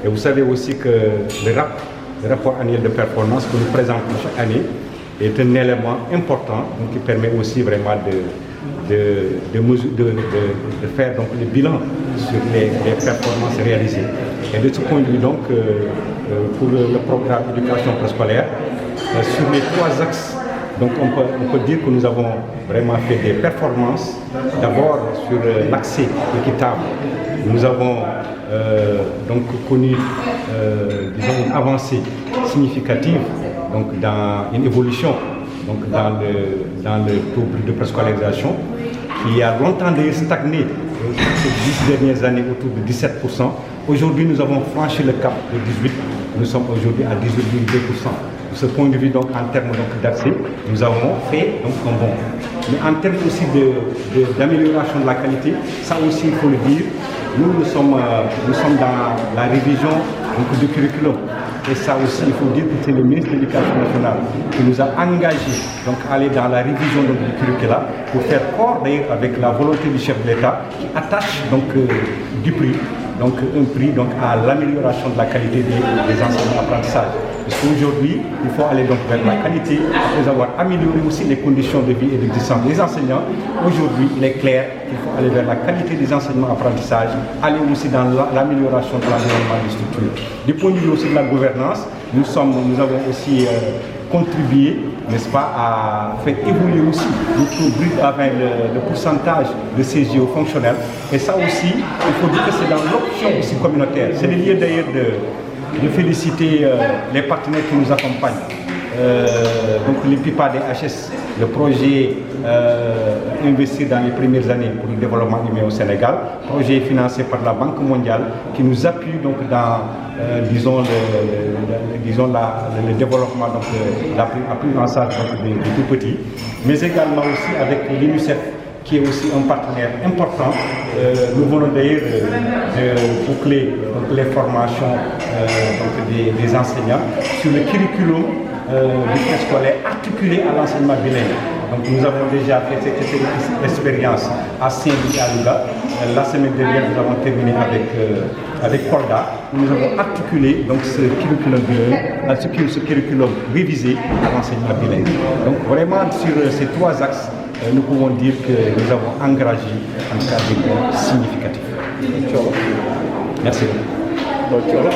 Et vous savez aussi que le rapport annuel de performance que nous présentons chaque année est un élément important donc, qui permet aussi vraiment de faire donc, le bilan sur les performances réalisées. Et de ce point de vue, donc, pour le programme éducation préscolaire, sur les 3 axes, donc on peut dire que nous avons vraiment fait des performances. D'abord sur l'accès équitable, nous avons donc connu disons, une avancée significative donc, dans une évolution donc, dans le taux de préscolarisation qui a longtemps stagné ces 10 dernières années autour de 17%. Aujourd'hui, nous avons franchi le cap de 18%. Nous sommes aujourd'hui à 18,2%. De ce point de vue, donc, en termes d'accès, nous avons fait donc, un bon. Mais en termes aussi d'amélioration de la qualité, ça aussi, il faut le dire, nous sommes dans la révision donc, du curriculum. Et ça aussi, il faut dire que c'est le ministre de l'Éducation nationale qui nous a engagés donc, à aller dans la révision donc, du curriculum pour faire corps d'ailleurs avec la volonté du chef de l'État qui attache donc, du prix. Donc un prix donc, à l'amélioration de la qualité des enseignements d'apprentissage. Parce qu'aujourd'hui, il faut aller donc vers la qualité, après avoir amélioré aussi les conditions de vie et d'existence des enseignants. Aujourd'hui, il est clair qu'il faut aller vers la qualité des enseignements d'apprentissage, aller aussi dans l'amélioration de l'environnement des structures. Du point de vue aussi de la gouvernance, nous avons aussi contribué, n'est-ce pas, à faire évoluer aussi le taux brut avec le pourcentage de CGO fonctionnel. Et ça aussi, il faut dire que c'est dans l'option aussi communautaire. C'est le lieu d'ailleurs de féliciter les partenaires qui nous accompagnent. Donc le PIPA DHS, le projet investi dans les premières années pour le développement humain au Sénégal, projet financé par la Banque mondiale qui nous appuie donc dans disons le développement donc la prise en charge des tout petits, mais également aussi avec l'UNICEF qui est aussi un partenaire important. Nous venons d'ailleurs de boucler donc, les formations donc, des enseignants sur le curriculum du préscolaire articulé à l'enseignement bilingue. Donc nous avons déjà fait cette expérience à Saint-Louis à Louga. La semaine dernière, nous avons terminé avec Kolda. Nous avons articulé donc, ce curriculum bilingue, ce curriculum révisé à l'enseignement bilingue. Donc vraiment sur ces 3 axes, nous pouvons dire que nous avons engrangé un cas de significatif. Merci beaucoup.